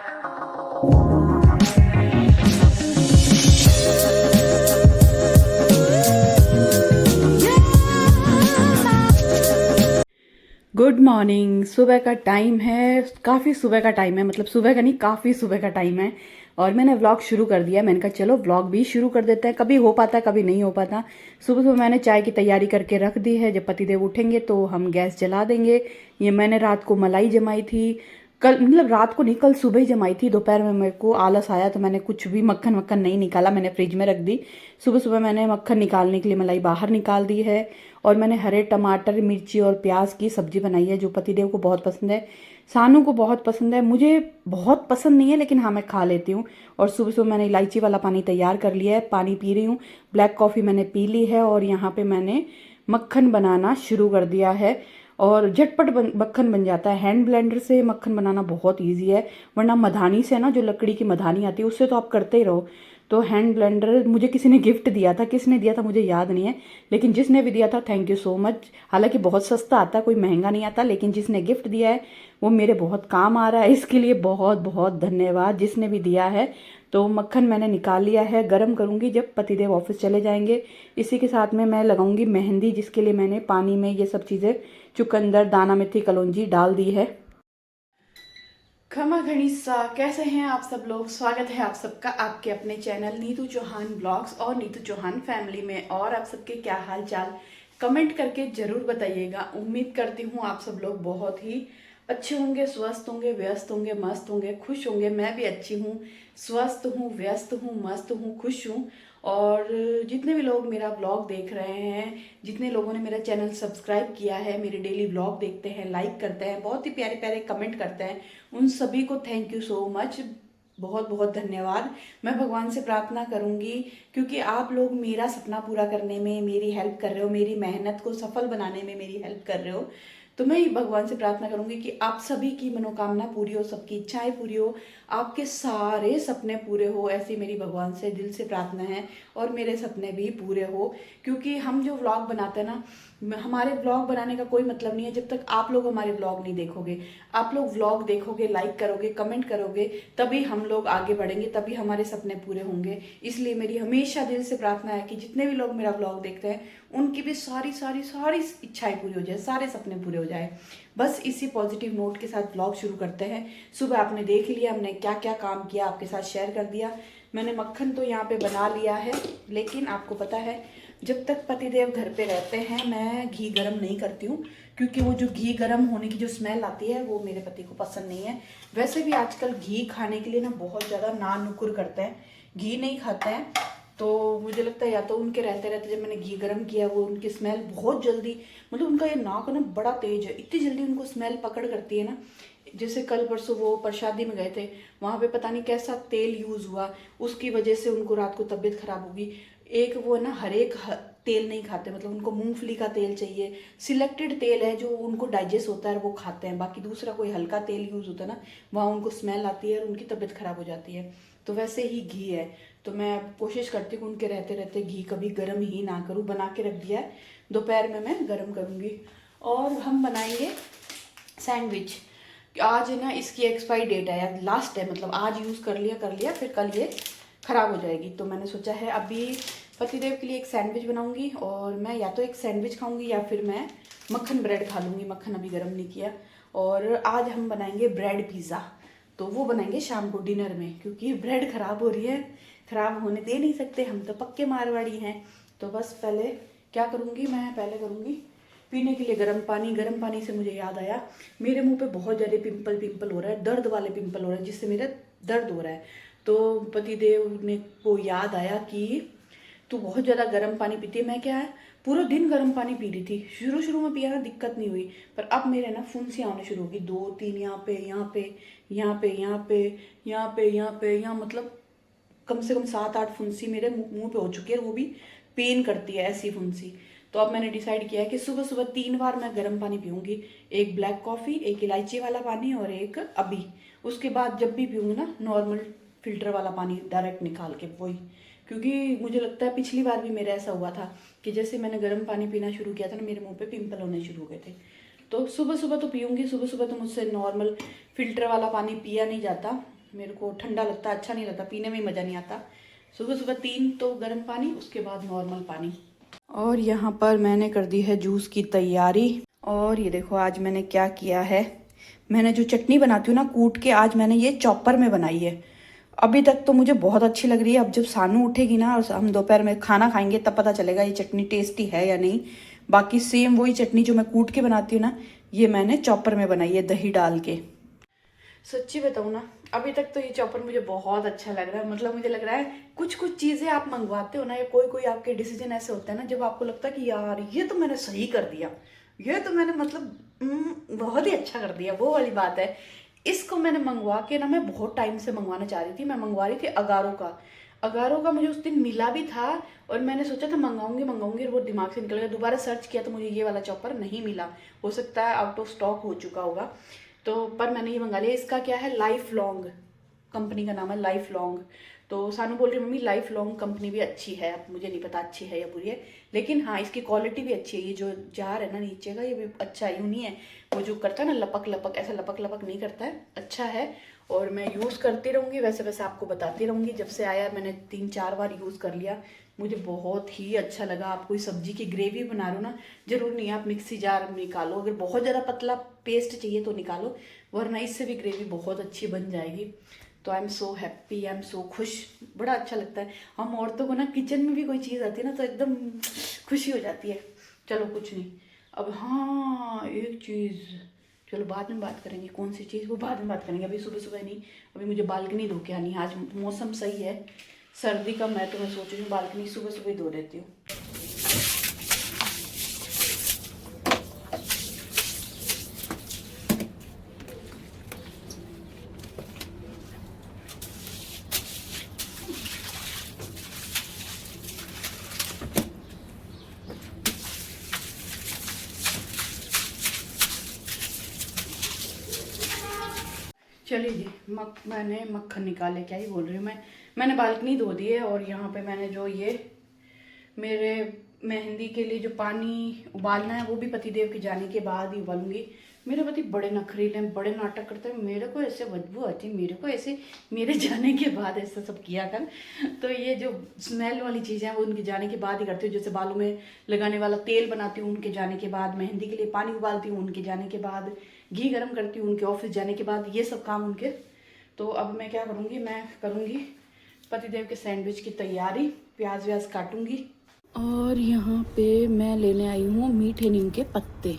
Good morning. सुबह का time है, काफ़ी सुबह का टाइम है, मतलब सुबह का नहीं, काफ़ी सुबह का टाइम है। और मैंने व्लॉग शुरू कर दिया। मैंने कहा चलो व्लॉग भी शुरू कर देते हैं, कभी हो पाता है कभी नहीं हो पाता। सुबह सुबह मैंने चाय की तैयारी करके रख दी है, जब पतिदेव उठेंगे तो हम गैस जला देंगे। ये मैंने रात को मलाई जमाई थी, कल मतलब रात को नहीं, कल सुबह ही जमाई थी। दोपहर में मेरे को आलस आया तो मैंने कुछ भी मक्खन वक्खन नहीं निकाला, मैंने फ्रिज में रख दी। सुबह सुबह मैंने मक्खन निकालने के लिए मलाई बाहर निकाल दी है। और मैंने हरे टमाटर, मिर्ची और प्याज की सब्जी बनाई है, जो पतिदेव को बहुत पसंद है, सानू को बहुत पसंद है, मुझे बहुत पसंद नहीं है लेकिन हाँ मैं खा लेती हूँ। और सुबह सुबह मैंने इलायची वाला पानी तैयार कर लिया है, पानी पी रही हूँ। ब्लैक कॉफ़ी मैंने पी ली है और यहाँ पे मैंने मक्खन बनाना शुरू कर दिया है। और झटपट मक्खन बन जाता है। हैंड ब्लेंडर से मक्खन बनाना बहुत ईजी है, वरना मधानी से ना, जो लकड़ी की मधानी आती है उससे तो आप करते ही रहो। तो हैंड ब्लेंडर मुझे किसी ने गिफ्ट दिया था, किसने दिया था मुझे याद नहीं है, लेकिन जिसने भी दिया था थैंक यू सो मच। हालांकि बहुत सस्ता आता है, कोई महंगा नहीं आता, लेकिन जिसने गिफ्ट दिया है वो मेरे बहुत काम आ रहा है, इसके लिए बहुत बहुत धन्यवाद जिसने भी दिया है। तो मक्खन मैंने निकाल लिया है, गरम करूँगी जब पतिदेव ऑफिस चले जाएंगे। इसी के साथ में मैं लगाऊंगी मेहंदी, जिसके लिए मैंने पानी में ये सब चीज़ें, चुकंदर, दाना मेथी, कलौंजी डाल दी है। खमा गणिसा, कैसे हैं आप सब लोग? स्वागत है आप सबका आपके अपने चैनल नीतू चौहान ब्लॉग्स और नीतू चौहान फैमिली में। और आप सबके क्या हाल चाल कमेंट करके जरूर बताइएगा। उम्मीद करती हूँ आप सब लोग बहुत ही अच्छे होंगे, स्वस्थ होंगे, व्यस्त होंगे, मस्त होंगे, खुश होंगे। मैं भी अच्छी हूँ, स्वस्थ हूँ, व्यस्त हूँ, मस्त हूँ, खुश हूँ। और जितने भी लोग मेरा ब्लॉग देख रहे हैं, जितने लोगों ने मेरा चैनल सब्सक्राइब किया है, मेरे डेली ब्लॉग देखते हैं, लाइक करते हैं, बहुत ही प्यारे प्यारे कमेंट करते हैं, उन सभी को थैंक यू सो मच, बहुत बहुत धन्यवाद। मैं भगवान से प्रार्थना करूंगी, क्योंकि आप लोग मेरा सपना पूरा करने में मेरी हेल्प कर रहे हो, मेरी मेहनत को सफल बनाने में मेरी हेल्प कर रहे हो। तो मैं भगवान से प्रार्थना करूंगी कि आप सभी की मनोकामना पूरी हो, सबकी इच्छाएं पूरी हो, आपके सारे सपने पूरे हो, ऐसी मेरी भगवान से दिल से प्रार्थना है। और मेरे सपने भी पूरे हो, क्योंकि हम जो व्लॉग बनाते हैं ना, हमारे व्लॉग बनाने का कोई मतलब नहीं है जब तक आप लोग हमारे व्लॉग नहीं देखोगे। आप लोग व्लॉग देखोगे, लाइक करोगे, कमेंट करोगे, तभी हम लोग आगे बढ़ेंगे, तभी हमारे सपने पूरे होंगे। इसलिए मेरी हमेशा दिल से प्रार्थना है कि जितने भी लोग मेरा व्लॉग देखते हैं उनकी भी सारी सारी सारी इच्छाएं पूरी हो जाए, सारे सपने पूरे हो जाए। बस इसी पॉजिटिव नोट के साथ व्लॉग शुरू करते हैं। सुबह आपने देख लिया हमने क्या क्या काम किया, आपके साथ शेयर कर दिया। मैंने मक्खन तो यहाँ पे बना लिया है, लेकिन आपको पता है जब तक पतिदेव घर पे रहते हैं मैं घी गरम नहीं करती हूँ, क्योंकि वो जो घी गरम होने की जो स्मेल आती है वो मेरे पति को पसंद नहीं है। वैसे भी आजकल घी खाने के लिए ना बहुत ज़्यादा ना नुकुर करते हैं, घी नहीं खाते हैं। तो मुझे लगता है या तो उनके रहते रहते जब मैंने घी गरम किया, वो उनकी स्मेल बहुत जल्दी, मतलब उनका ये नाक ना बड़ा तेज है, इतनी जल्दी उनको स्मेल पकड़ करती है ना। जैसे कल परसों वो प्रसादी में गए थे, वहाँ पे पता नहीं कैसा तेल यूज़ हुआ, उसकी वजह से उनको रात को तबीयत खराब होगी। एक वो ना हर एक तेल नहीं खाते, मतलब उनको मूंगफली का तेल चाहिए, सिलेक्टेड तेल है जो उनको डाइजेस्ट होता है वो खाते हैं, बाकी दूसरा कोई हल्का तेल यूज़ होता है ना, वहाँ उनको स्मेल आती है और उनकी तबीयत खराब हो जाती है। तो वैसे ही घी है, तो मैं कोशिश करती हूँ उनके रहते रहते घी कभी गर्म ही ना करूँ, बना के रख दिया है, दोपहर में मैं गर्म करूँगी। और हम बनाएंगे सैंडविच। आज है ना इसकी एक्सपायरी डेट है यार, लास्ट है, मतलब आज यूज़ कर लिया फिर कल ये ख़राब हो जाएगी। तो मैंने सोचा है अभी पतिदेव के लिए एक सैंडविच बनाऊंगी, और मैं या तो एक सैंडविच खाऊंगी या फिर मैं मक्खन ब्रेड खा लूँगी, मक्खन अभी गर्म नहीं किया। और आज हम बनाएंगे ब्रेड पिज़्ज़ा, तो वो बनाएंगे शाम को डिनर में, क्योंकि ब्रेड ख़राब हो रही है, ख़राब होने दे नहीं सकते, हम तो पक्के मारवाड़ी हैं। तो बस पहले क्या करूँगी, मैं पहले करूँगी पीने के लिए गर्म पानी। गर्म पानी से मुझे याद आया, मेरे मुंह पे बहुत ज़्यादा पिंपल हो रहा है, दर्द वाले पिंपल हो रहे हैं, जिससे मेरा दर्द हो रहा है। तो पतिदेव ने को याद आया कि तू बहुत ज़्यादा गर्म पानी पीती है। मैं क्या है पूरा दिन गर्म पानी पी रही थी, शुरू शुरू में पिया ना दिक्कत नहीं हुई, पर अब मेरे ना फुंसियाँ आने शुरू होगी, 2 3 यहाँ पे, यहाँ पे, यहाँ पे, यहाँ पे, यहाँ पे, यहाँ पे, यहाँ, मतलब कम से कम 7 8 फुंसी मेरे मुंह पे हो चुकी है, और वो भी पेन करती है ऐसी फुंसी। तो अब मैंने डिसाइड किया है कि सुबह सुबह 3 बार मैं गर्म पानी पीऊँगी, एक ब्लैक कॉफ़ी, एक इलायची वाला पानी और एक अभी। उसके बाद जब भी पीऊँगी ना नॉर्मल फिल्टर वाला पानी डायरेक्ट निकाल के, वही, क्योंकि मुझे लगता है पिछली बार भी मेरा ऐसा हुआ था कि जैसे मैंने गर्म पानी पीना शुरू किया था ना, मेरे मुंह पे पिंपल होने शुरू हो गए थे। तो सुबह सुबह तो पीऊँगी, सुबह सुबह तो मुझसे नॉर्मल फिल्टर वाला पानी पिया नहीं जाता, मेरे को ठंडा लगता, अच्छा नहीं लगता, पीने में मज़ा नहीं आता। सुबह सुबह 3 तो गर्म पानी, उसके बाद नॉर्मल पानी। और यहाँ पर मैंने कर दी है जूस की तैयारी। और ये देखो आज मैंने क्या किया है, मैंने जो चटनी बनाती हूँ ना कूट के, आज मैंने ये चॉपर में बनाई है। अभी तक तो मुझे बहुत अच्छी लग रही है। अब जब सानू उठेगी ना और हम दोपहर में खाना खाएंगे तब पता चलेगा ये चटनी टेस्टी है या नहीं। बाकी सेम वही चटनी जो मैं कूट के बनाती हूँ ना, ये मैंने चॉपर में बनाई है दही डाल के। सच्ची बताऊँ ना, अभी तक तो ये चॉपर मुझे बहुत अच्छा लग रहा है। मतलब मुझे लग रहा है कुछ कुछ चीज़ें आप मंगवाते हो ना, या कोई कोई आपके डिसीजन ऐसे होते हैं ना, जब आपको लगता है कि यार ये तो मैंने सही कर दिया, ये तो मैंने मतलब बहुत ही अच्छा कर दिया, वो वाली बात है। इसको मैंने मंगवा के ना, मैं बहुत टाइम से मंगवाना चाह रही थी। मैं मंगवा रही थी अगारो का मुझे उस दिन मिला भी था, और मैंने सोचा था मंगाऊंगी और वो दिमाग से निकल गया। दोबारा सर्च किया तो मुझे ये वाला चॉपर नहीं मिला, हो सकता है आउट ऑफ स्टॉक हो चुका होगा। तो पर मैंने ये मंगा लिया। इसका क्या है, लाइफ लॉन्ग कंपनी का नाम है, लाइफ लॉन्ग। तो सानू बोल रही मम्मी लाइफ लॉन्ग कंपनी भी अच्छी है। अब मुझे नहीं पता अच्छी है या बुरी है, लेकिन हाँ इसकी क्वालिटी भी अच्छी है। ये जो जार है ना नीचे का, ये भी अच्छा यूँ नहीं है वो जो करता है ना लपक लपक, ऐसा लपक लपक नहीं करता है, अच्छा है। और मैं यूज़ करती रहूँगी, वैसे वैसे आपको बताती रहूँगी। जब से आया मैंने 3-4 बार यूज़ कर लिया, मुझे बहुत ही अच्छा लगा। आप कोई सब्जी की ग्रेवी बना रहे हो ना, जरूर नहीं आप मिक्सी जार में निकालो, अगर बहुत ज़्यादा पतला पेस्ट चाहिए तो निकालो, वरना इससे भी ग्रेवी बहुत अच्छी बन जाएगी। तो I am so happy, I am so खुश, बड़ा अच्छा लगता है। हम औरतों को ना किचन में भी कोई चीज़ आती है ना तो एकदम खुशी हो जाती है। चलो कुछ नहीं, अब हाँ एक चीज़, चलो बाद में बात करेंगे, कौन सी चीज़ वो बाद में बात करेंगे, अभी सुबह सुबह नहीं। अभी मुझे बालकनी धो के आनी है, आज मौसम सही है सर्दी का, मैं सोच रही हूँ बालकनी सुबह सुबह धो देती हूँ। चलिए जी, मैंने मक्खन निकाले, क्या ही बोल रही हूँ मैंने बालकनी धो दी है। और यहाँ पे मैंने जो ये मेरे मेहंदी के लिए जो पानी उबालना है वो भी पतिदेव के जाने के बाद ही उबालूंगी। मेरे पति बड़े नखरीले हैं, बड़े नाटक करते हैं, मेरे को ऐसे बदबू आती है, मेरे को ऐसे मेरे जाने के बाद ऐसा सब किया कर। तो ये जो स्मेल वाली चीज़ें हैं वो उनके जाने के बाद ही करती हूँ। जैसे बालों में लगाने वाला तेल बनाती हूँ उनके जाने के बाद, मेहंदी के लिए पानी उबालती हूँ उनके जाने के बाद, घी गर्म करती हूँ उनके ऑफिस जाने के बाद, ये सब काम उनके। तो अब मैं क्या करूँगी, मैं करूँगी पतिदेव के सैंडविच की तैयारी, प्याज व्याज काटूँगी। और यहाँ पे मैं लेने आई हूँ मीठे नीम के पत्ते।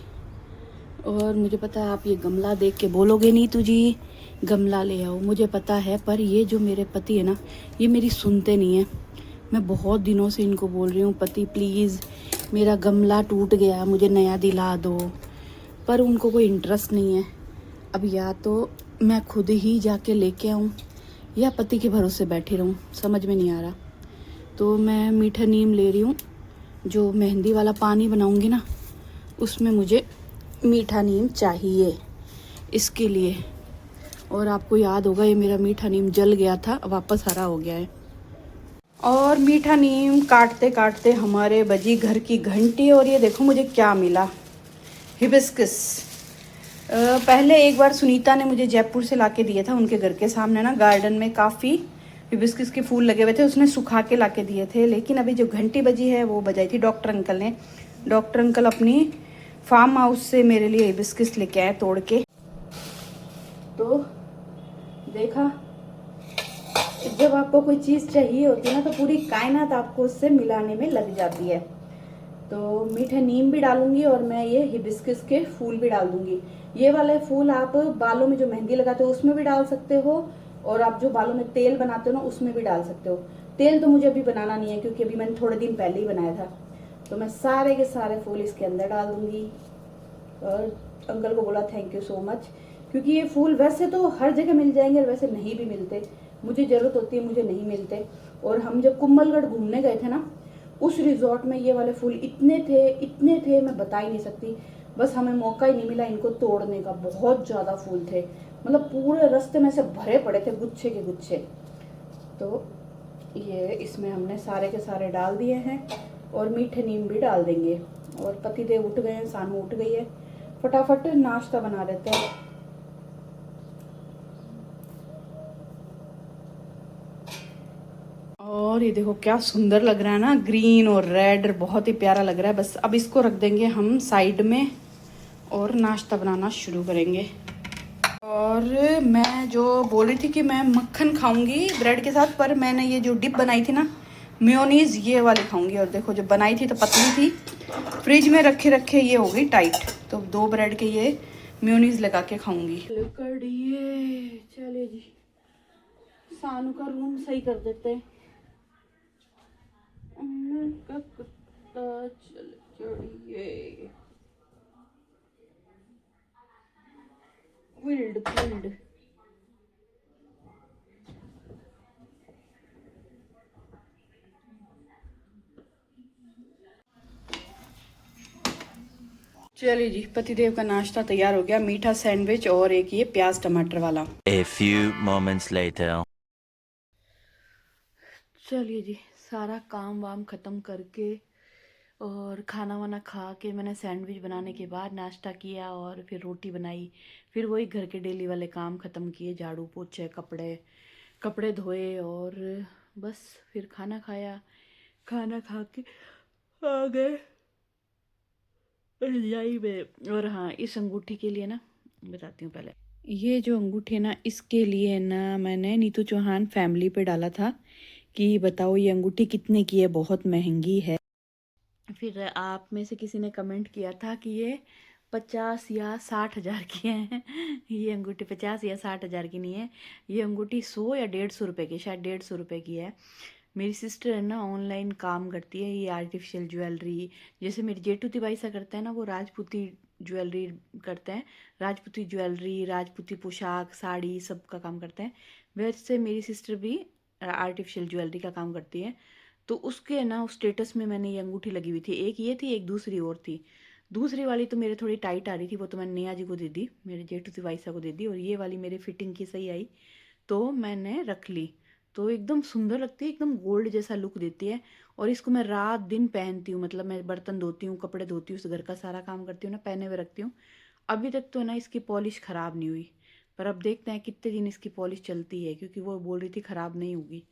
और मुझे पता है आप ये गमला देख के बोलोगे नीतू जी गमला ले आओ, मुझे पता है, पर ये जो मेरे पति है ना, ये मेरी सुनते नहीं है। मैं बहुत दिनों से इनको बोल रही हूँ पति प्लीज़ मेरा गमला टूट गया, मुझे नया दिला दो, पर उनको कोई इंटरेस्ट नहीं है। अब या तो मैं खुद ही जाके लेके आऊँ या पति के भरोसे बैठी रहूँ, समझ में नहीं आ रहा। तो मैं मीठा नीम ले रही हूँ, जो मेहंदी वाला पानी बनाऊँगी ना उसमें मुझे मीठा नीम चाहिए इसके लिए। और आपको याद होगा ये मेरा मीठा नीम जल गया था, वापस हरा हो गया है। और मीठा नीम काटते काटते हमारे बजी घर की घंटी। और ये देखो मुझे क्या मिला, हिबिस्कस। पहले एक बार सुनीता ने मुझे जयपुर से लाके दिए था, उनके घर के सामने ना गार्डन में काफ़ी हिबिस्कस के फूल लगे हुए थे, उसने सुखा के लाके दिए थे। लेकिन अभी जो घंटी बजी है वो बजाई थी डॉक्टर अंकल ने। डॉक्टर अंकल अपनी फार्म हाउस से मेरे लिए हिबिस्कस लेके आए तोड़ के। तो देखा, जब आपको कोई चीज़ चाहिए होती है ना तो पूरी कायनात आपको उससे मिलाने में लग जाती है। तो मीठे नीम भी डालूंगी और मैं ये हिबिस्कस के फूल भी डाल दूंगी। ये वाले फूल आप बालों में जो मेहंदी लगाते हो उसमें भी डाल सकते हो, और आप जो बालों में तेल बनाते हो ना उसमें भी डाल सकते हो। तेल तो मुझे अभी बनाना नहीं है क्योंकि अभी मैंने थोड़े दिन पहले ही बनाया था। तो मैं सारे के सारे फूल इसके अंदर डाल दूंगी। और अंकल को बोला थैंक यू सो मच, क्योंकि ये फूल वैसे तो हर जगह मिल जाएंगे और वैसे नहीं भी मिलते, मुझे ज़रूरत होती है मुझे नहीं मिलते। और हम जब कुंभलगढ़ घूमने गए थे ना, उस रिजॉर्ट में ये वाले फूल इतने थे मैं बता ही नहीं सकती। बस हमें मौका ही नहीं मिला इनको तोड़ने का, बहुत ज़्यादा फूल थे, मतलब पूरे रास्ते में से भरे पड़े थे गुच्छे के गुच्छे। तो ये इसमें हमने सारे के सारे डाल दिए हैं और मीठे नीम भी डाल देंगे। और पतिदेव उठ गए हैं, सानू उठ गई है, फटाफट नाश्ता बना देते हैं। और ये देखो क्या सुंदर लग रहा है ना, ग्रीन और रेड, बहुत ही प्यारा लग रहा है। बस अब इसको रख देंगे हम साइड में और नाश्ता बनाना शुरू करेंगे। और मैं जो बोल रही थी कि मैं मक्खन खाऊंगी ब्रेड के साथ, पर मैंने ये जो डिप बनाई थी ना मेयोनीज, ये वाली खाऊंगी। और देखो जब बनाई थी तो पतली थी, फ्रिज में रखे रखे ये हो गई टाइट, तो 2 ब्रेड के ये मेयोनीज लगा के खाऊंगी। चलिए जी, सानू का रूम सही कर देते हैं। चलिए विल्ड विल्ड चलिए जी, पतिदेव का नाश्ता तैयार हो गया, मीठा सैंडविच और एक ये प्याज टमाटर वाला। A few moments later. चलिए जी, सारा काम वाम ख़त्म करके और खाना वाना खा के मैंने सैंडविच बनाने के बाद नाश्ता किया और फिर रोटी बनाई। फिर वही घर के डेली वाले काम ख़त्म किए, झाड़ू पोछे, कपड़े कपड़े धोए और बस फिर खाना खाया। खाना खा के आ गए रजाई में। और हाँ, इस अंगूठी के लिए ना बताती हूँ पहले। ये जो अंगूठी है ना, इसके लिए ना मैंने नीतू चौहान फैमिली पे डाला था कि बताओ ये अंगूठी कितने की है, बहुत महंगी है। फिर आप में से किसी ने कमेंट किया था कि ये 50 या 60 हज़ार की है। ये अंगूठी 50 या 60 हज़ार की नहीं है, ये अंगूठी 100 या 150 रुपये की, शायद 150 रुपये की है। मेरी सिस्टर है ना, ऑनलाइन काम करती है ये आर्टिफिशियल ज्वेलरी, जैसे मेरी जेठू तिवारी सा करते हैं ना, वो राजपूती ज्वेलरी करते हैं। राजपूती ज्वेलरी, राजपूती पोशाक, साड़ी, सब का काम करते हैं। वैसे मेरी सिस्टर भी आर्टिफिशियल ज्वेलरी का काम करती है। तो उसके ना उस स्टेटस में मैंने ये अंगूठी लगी हुई थी, एक ये थी, एक दूसरी और थी। दूसरी वाली तो मेरे थोड़ी टाइट आ रही थी, वो तो मैंने नेहा जी को दे दी, मेरे जेठू तिवाईसा को दे दी। और ये वाली मेरी फिटिंग की सही आई तो मैंने रख ली। तो एकदम सुंदर लगती है, एकदम गोल्ड जैसा लुक देती है। और इसको मैं रात दिन पहनती हूँ, मतलब मैं बर्तन धोती हूँ, कपड़े धोती हूँ, घर का सारा काम करती हूँ ना, पहने हुए रखती हूँ। अभी तक तो ना इसकी पॉलिश ख़राब नहीं हुई, पर अब देखते हैं कितने दिन इसकी पॉलिश चलती है, क्योंकि वो बोल रही थी ख़राब नहीं होगी।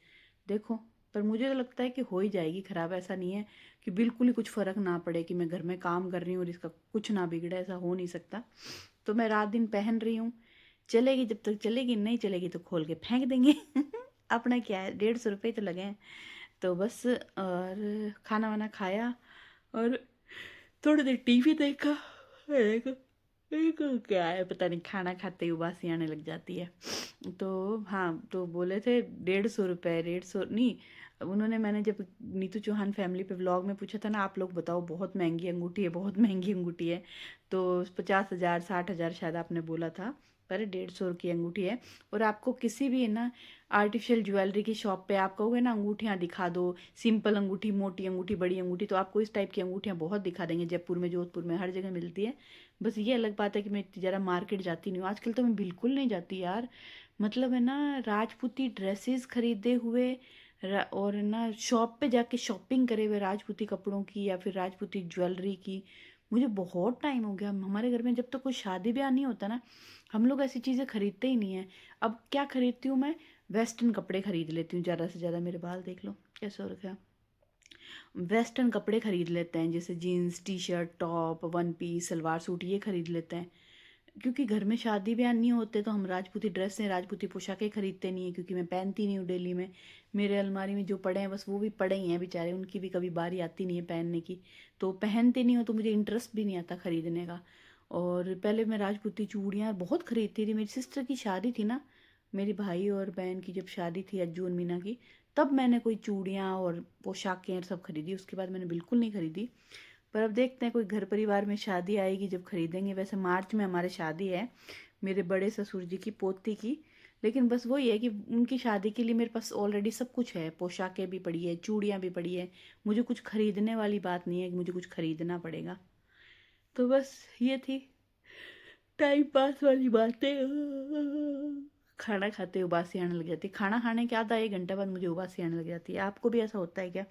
देखो, पर मुझे तो लगता है कि हो ही जाएगी ख़राब। ऐसा नहीं है कि बिल्कुल ही कुछ फ़र्क ना पड़े, कि मैं घर में काम कर रही हूँ और इसका कुछ ना बिगड़े, ऐसा हो नहीं सकता। तो मैं रात दिन पहन रही हूँ, चलेगी जब तक चलेगी, नहीं चलेगी तो खोल के फेंक देंगे। अपना क्या है, 150 रुपये तो लगे हैं। तो बस, और खाना वाना खाया और थोड़ी देर टीवी देखा। एक एक क्या है पता नहीं, खाना खाते ही उबासी आने लग जाती है। तो हाँ, तो बोले थे 150 रुपये, 150 नहीं, उन्होंने, मैंने जब नीतू चौहान फैमिली पे व्लॉग में पूछा था ना, आप लोग बताओ बहुत महंगी अंगूठी है, बहुत महंगी अंगूठी है, तो 50 हज़ार 60 हज़ार शायद आपने बोला था, पर 150 की अंगूठी है। और आपको किसी भी है ना आर्टिफिशियल ज्वेलरी की शॉप पे आप कहोगे ना अंगूठियाँ दिखा दो, सिंपल अंगूठी, मोटी अंगूठी, बड़ी अंगूठी, तो आपको इस टाइप की अंगूठियाँ बहुत दिखा देंगे। जयपुर में, जोधपुर में, हर जगह मिलती है। बस ये अलग बात है कि मैं इतनी ज़्यादा मार्केट जाती नहीं हूँ आजकल, तो मैं बिल्कुल नहीं जाती यार। मतलब है ना, राजपूती ड्रेसेस खरीदे हुए और ना शॉप पे जाके शॉपिंग करे हुए राजपूती कपड़ों की या फिर राजपूती ज्वेलरी की, मुझे बहुत टाइम हो गया। हमारे घर में जब तक कोई शादी ब्याह नहीं होता ना, हम लोग ऐसी चीज़ें खरीदते ही नहीं हैं। अब क्या खरीदती हूँ मैं, वेस्टर्न कपड़े खरीद लेती हूँ ज़्यादा से ज़्यादा। मेरे बाल देख लो कैसे हो रखा है। वेस्टर्न कपड़े खरीद लेते हैं, जैसे jeans, T shirt, top, one piece, salwar suit, ये खरीद लेते हैं। क्योंकि घर में शादी ब्याह नहीं होते तो हम राजपूती ड्रेसें, राजपूती पोशाकें खरीदते नहीं हैं, क्योंकि मैं पहनती नहीं हूँ डेली में। मेरे अलमारी में जो पड़े हैं बस वो भी पड़े ही हैं बेचारे, उनकी भी कभी बारी आती नहीं है पहनने की। तो पहनते नहीं हो तो मुझे इंटरेस्ट भी नहीं आता खरीदने का। और पहले मैं राजपूती चूड़ियाँ बहुत खरीदती थी। मेरी सिस्टर की शादी थी ना, मेरी भाई और बहन की जब शादी थी अज्जू और मीना की, तब मैंने कोई चूड़ियाँ और पोशाकें सब खरीदी, उसके बाद मैंने बिल्कुल नहीं खरीदी। पर अब देखते हैं, कोई घर परिवार में शादी आएगी जब खरीदेंगे। वैसे मार्च में हमारे शादी है, मेरे बड़े ससुर जी की पोती की। लेकिन बस वही है कि उनकी शादी के लिए मेरे पास ऑलरेडी सब कुछ है, पोशाकें भी पड़ी है, चूड़ियाँ भी पड़ी है। मुझे कुछ खरीदने वाली बात नहीं है कि मुझे कुछ खरीदना पड़ेगा। तो बस ये थी टाइम पास वाली बातें। खाना खाते उबासी आने लग जाती है, खाना खाने के आधा 1 घंटा बाद मुझे उबासी आने लग जाती है। आपको भी ऐसा होता है क्या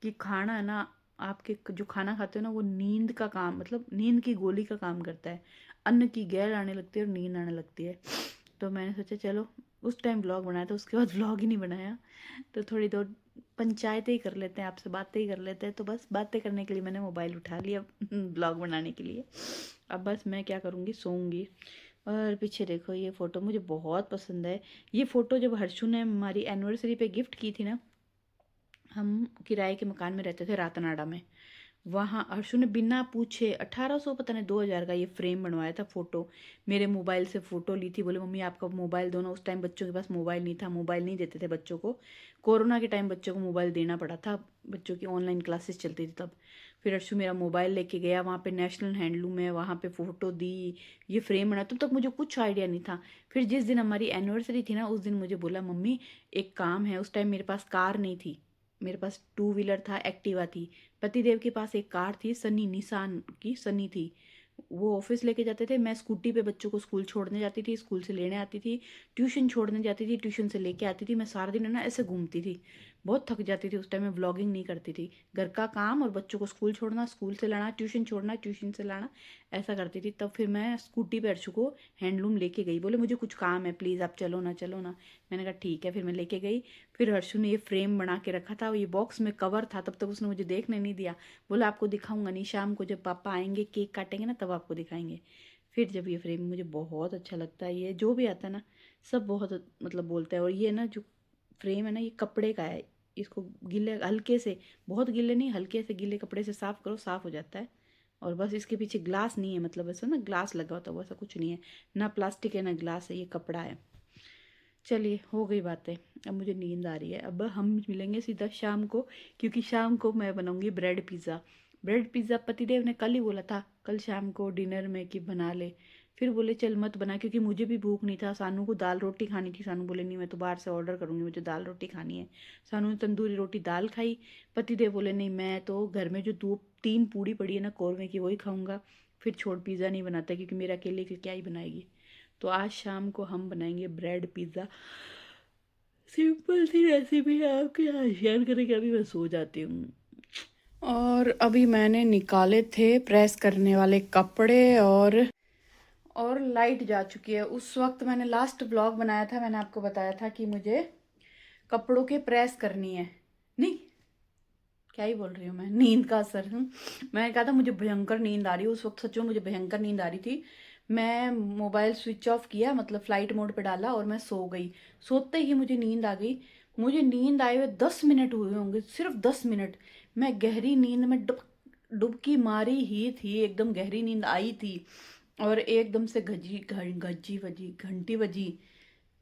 कि खाना है ना, आपके जो खाना खाते हो ना, वो नींद का काम, मतलब नींद की गोली का काम करता है। अन्न की गैल आने लगती है और नींद आने लगती है। तो मैंने सोचा चलो, उस टाइम व्लॉग बनाया था, उसके बाद व्लॉग ही नहीं बनाया। तो थोड़ी देर पंचायतें ही कर लेते हैं, आपसे बातें ही कर लेते हैं। तो बस बातें करने के लिए मैंने मोबाइल उठा लिया ब्लॉग बनाने के लिए। अब बस मैं क्या करूँगी, सोऊंगी। और पीछे देखो ये फ़ोटो मुझे बहुत पसंद है। ये फ़ोटो जब हर्षू ने हमारी एनिवर्सरी पे गिफ्ट की थी ना, हम किराए के मकान में रहते थे रातनाडा में। वहाँ हर्षू ने बिना पूछे 1800 पता नहीं 2000 का ये फ्रेम बनवाया था फ़ोटो। मेरे मोबाइल से फ़ोटो ली थी, बोले मम्मी आपका मोबाइल दो ना। उस टाइम बच्चों के पास मोबाइल नहीं था, मोबाइल नहीं देते थे बच्चों को। कोरोना के टाइम बच्चों को मोबाइल देना पड़ा था, बच्चों की ऑनलाइन क्लासेस चलती थी तब। फिर हर्षू मेरा मोबाइल लेके गया, वहाँ पे नेशनल हैंडलूम है, वहाँ पे फ़ोटो दी, ये फ्रेम बना। तब तक मुझे कुछ आइडिया नहीं था। फिर जिस दिन हमारी एनिवर्सरी थी ना, उस दिन मुझे बोला मम्मी एक काम है। उस टाइम मेरे पास कार नहीं थी, मेरे पास टू व्हीलर था, एक्टिवा थी। पतिदेव के पास एक कार थी, सनी, निसान की सनी थी। वो ऑफिस लेके जाते थे, मैं स्कूटी पे बच्चों को स्कूल छोड़ने जाती थी, स्कूल से लेने आती थी, ट्यूशन छोड़ने जाती थी, ट्यूशन से लेके आती थी। मैं सारा दिन है ना ऐसे घूमती थी, बहुत थक जाती थी। उस टाइम मैं व्लॉगिंग नहीं करती थी, घर का काम और बच्चों को स्कूल छोड़ना, स्कूल से लाना, ट्यूशन छोड़ना, ट्यूशन से लाना, ऐसा करती थी। तब फिर मैं स्कूटी पे अर्शु को हैंडलूम लेके गई, बोले मुझे कुछ काम है प्लीज़ आप चलो ना चलो ना। मैंने कहा ठीक है, फिर मैं लेके गई। फिर हर्षु ने ये फ्रेम बना के रखा था, ये बॉक्स में कवर था, तब तक उसने मुझे देखने नहीं दिया। बोला आपको दिखाऊंगा नहीं, शाम को जब पापा आएंगे केक काटेंगे ना तब आपको दिखाएंगे। फिर जब ये फ्रेम, मुझे बहुत अच्छा लगता है, ये जो भी आता है ना सब बहुत मतलब बोलते हैं। और ये ना जो फ्रेम है ना ये कपड़े का है, इसको गीले हल्के से, बहुत गीले नहीं, हल्के से गीले कपड़े से साफ़ करो, साफ़ हो जाता है। और बस इसके पीछे ग्लास नहीं है, मतलब ऐसा ना ग्लास लगा होता है, वैसा कुछ नहीं है, ना प्लास्टिक है ना ग्लास है, ये कपड़ा है। चलिए हो गई बातें, अब मुझे नींद आ रही है। अब हम मिलेंगे सीधा शाम को, क्योंकि शाम को मैं बनाऊंगी ब्रेड पिज़्ज़ा। ब्रेड पिज़्ज़ा पतिदेव ने कल ही बोला था कल शाम को डिनर में कि बना ले। फिर बोले चल मत बना, क्योंकि मुझे भी भूख नहीं था। सानू को दाल रोटी खानी थी, सानू बोले नहीं मैं तो बाहर से ऑर्डर करूँगी, मुझे दाल रोटी खानी है। सानू ने तंदूरी रोटी दाल खाई। पतिदेव बोले नहीं मैं तो घर में जो 2-3 पूड़ी पड़ी है ना कौरवे की वही खाऊंगा, फिर छोड़ पिज़्ज़ा नहीं बनाता, क्योंकि मेरा अकेले की क्या ही बनाएगी। तो आज शाम को हम बनाएंगे ब्रेड पिज़्ज़ा। सिंपल सी रेसिपी है, आपके यहाँ शेयर करेंगे। अभी मैं सो जाती हूँ। और अभी मैंने निकाले थे प्रेस करने वाले कपड़े, और लाइट जा चुकी है। उस वक्त मैंने लास्ट ब्लॉग बनाया था, मैंने आपको बताया था कि मुझे कपड़ों के प्रेस करनी है। नहीं क्या ही बोल रही हूँ मैं, नींद का असर हूँ। मैंने कहा था मुझे भयंकर नींद आ रही है, उस वक्त सच में मुझे भयंकर नींद आ रही थी। मैं मोबाइल स्विच ऑफ किया, मतलब फ्लाइट मोड पे डाला और मैं सो गई। सोते ही मुझे नींद आ गई। मुझे नींद आए हुए 10 मिनट हुए होंगे, सिर्फ 10 मिनट। मैं गहरी नींद में डुबकी मारी ही थी, एकदम गहरी नींद आई थी। और एकदम से गज्जी बजी, घंटी बजी।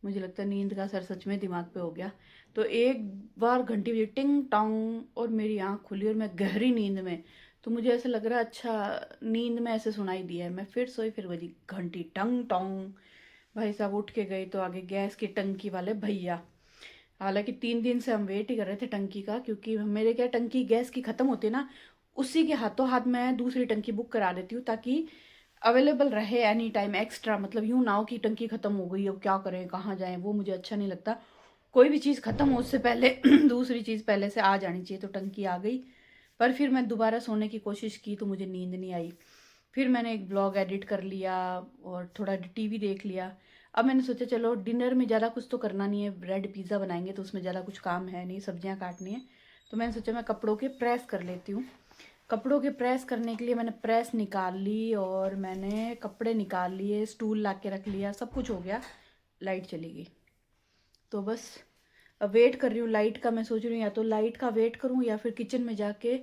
मुझे लगता है नींद का असर सच में दिमाग पे हो गया। तो एक बार घंटी बजी टिंग टोंग और मेरी आंख खुली और मैं गहरी नींद में। तो मुझे ऐसा लग रहा है अच्छा नींद में ऐसे सुनाई दिया है। मैं फिर सोई, फिर बजी घंटी टंग टोंग। भाई साहब उठ के गए तो आगे गैस की टंकी वाले भैया। हालांकि 3 दिन से हम वेट ही कर रहे थे टंकी का, क्योंकि मेरे क्या टंकी गैस की ख़त्म होती है ना, उसी के हाथों हाथ मैं दूसरी टंकी बुक करा देती हूँ, ताकि अवेलेबल रहे एनी टाइम एक्स्ट्रा। मतलब यूँ ना हो कि टंकी ख़त्म हो गई अब क्या करें कहाँ जाएं, वो मुझे अच्छा नहीं लगता। कोई भी चीज़ ख़त्म हो उससे पहले दूसरी चीज़ पहले से आ जानी चाहिए। तो टंकी आ गई, पर फिर मैं दोबारा सोने की कोशिश की तो मुझे नींद नहीं आई। फिर मैंने एक ब्लॉग एडिट कर लिया और थोड़ा टीवी देख लिया। अब मैंने सोचा चलो डिनर में ज़्यादा कुछ तो करना नहीं है, ब्रेड पिज़्ज़ा बनाएंगे तो उसमें ज़्यादा कुछ काम है नहीं, सब्जियां काटनी है। तो मैंने सोचा मैं कपड़ों के प्रेस कर लेती हूँ। कपड़ों के प्रेस करने के लिए मैंने प्रेस निकाल ली और मैंने कपड़े निकाल लिए, स्टूल ला के रख लिया, सब कुछ हो गया। लाइट चली गई तो बस अब वेट कर रही हूँ लाइट का। मैं सोच रही हूँ या तो लाइट का वेट करूँ या फिर किचन में जाके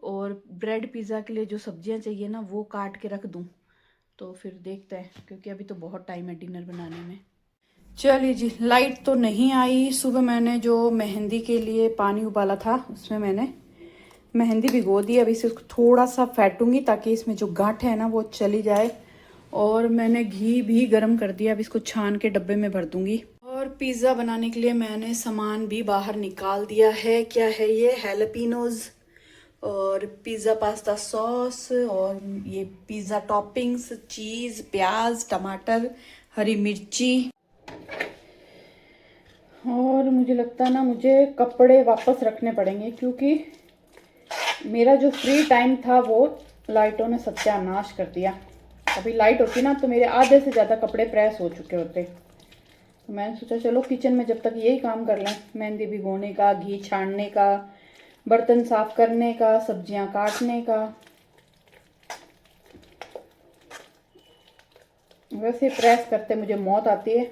और ब्रेड पिज़्ज़ा के लिए जो सब्जियां चाहिए ना वो काट के रख दूँ। तो फिर देखते हैं, क्योंकि अभी तो बहुत टाइम है डिनर बनाने में। चलिए जी, लाइट तो नहीं आई। सुबह मैंने जो मेहंदी के लिए पानी उबाला था उसमें मैंने मेहंदी भिगो दी। अभी इसे थोड़ा सा फेंटूंगी ताकि इसमें जो गांठ है ना वो चली जाए। और मैंने घी भी गरम कर दिया, अब इसको छान के डब्बे में भर दूंगी। और पिज़्ज़ा बनाने के लिए मैंने सामान भी बाहर निकाल दिया है। क्या है ये, हैलापिनोज और पिज़्ज़ा पास्ता सॉस और ये पिज़्ज़ा टॉपिंग्स, चीज़, प्याज, टमाटर, हरी मिर्ची। और मुझे लगता है ना मुझे कपड़े वापस रखने पड़ेंगे, क्योंकि मेरा जो फ्री टाइम था वो लाइटों ने सत्यानाश कर दिया। अभी लाइट होती ना तो मेरे आधे से ज़्यादा कपड़े प्रेस हो चुके होते। तो मैंने सोचा चलो किचन में जब तक यही काम कर लें, मेहंदी भिगोने का, घी छानने का, बर्तन साफ करने का, सब्जियां काटने का। वैसे प्रेस करते मुझे मौत आती है,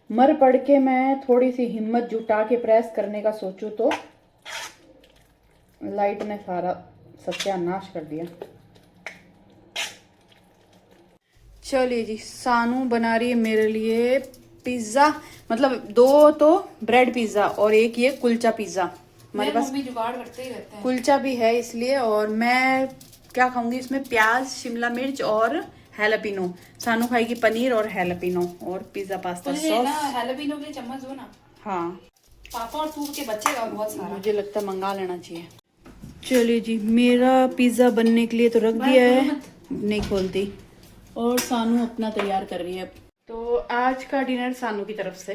मर पड़ के मैं थोड़ी सी हिम्मत जुटा के प्रेस करने का सोचूं तो लाइट ने सारा सत्यानाश कर दिया। चलिए जी, सानू बना रही है मेरे लिए पिज्जा, मतलब 2 तो ब्रेड पिज्जा और एक ये कुलचा पिज्जा। हमारे पास जुगाड़ करते ही रहते हैं। कुलचा भी है इसलिए। और मैं क्या खाऊंगी इसमें, प्याज, शिमला मिर्च और हैलापिनो। सानू खाएगी पनीर और हैलापिनो और पिज्जा पास्ता सॉस। हैलापिनो के चम्मच दो ना। हाँ, पापा और तू के बच्चे का बहुत सारा। मुझे लगता है मंगा लेना चाहिए। चलिए जी, मेरा पिज्जा बनने के लिए तो रख दिया है, नहीं खोलती। और सानू अपना तैयार कर रही है। तो आज का डिनर सानू की तरफ से,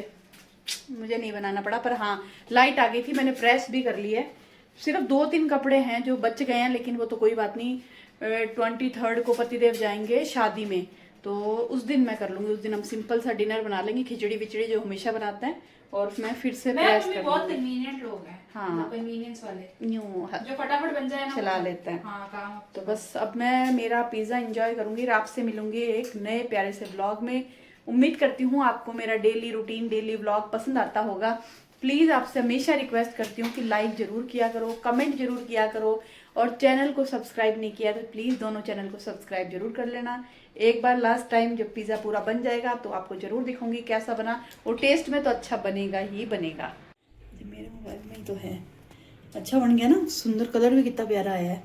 मुझे नहीं बनाना पड़ा। पर हाँ, लाइट आ गई थी, मैंने प्रेस भी कर ली है। सिर्फ 2-3 कपड़े हैं जो बच गए हैं, लेकिन वो तो कोई बात नहीं। 23 को पतिदेव जाएंगे शादी में, तो उस दिन मैं कर लूंगी। उस दिन हम सिंपल सा डिनर बना लेंगे, खिचड़ी विचड़ी जो हमेशा बनाते हैं। और मैं फिर से प्रेस कर बहुत कन्वीनियंट लोग हैं। हाँ, कन्वीनियंस वाले यूं जो फटाफट बन जाए ना, चला लेते हैं। हाँ, काम। तो बस अब मैं मेरा पिज्ज़ा एंजॉय करूंगी। आपसे मिलूंगी एक नए प्यारे से व्लॉग में। उम्मीद करती हूँ आपको मेरा डेली रूटीन, डेली व्लॉग पसंद आता होगा। प्लीज़ आपसे हमेशा रिक्वेस्ट करती हूँ कि लाइक ज़रूर किया करो, कमेंट जरूर किया करो, और चैनल को सब्सक्राइब नहीं किया तो प्लीज़ दोनों चैनल को सब्सक्राइब जरूर कर लेना। एक बार लास्ट टाइम जब पिज़्ज़ा पूरा बन जाएगा तो आपको ज़रूर दिखाऊंगी कैसा बना। और टेस्ट में तो अच्छा बनेगा ही बनेगा। मेरे मोबाइल में ही तो है। अच्छा बन गया ना, सुंदर कलर भी कितना प्यारा आया है।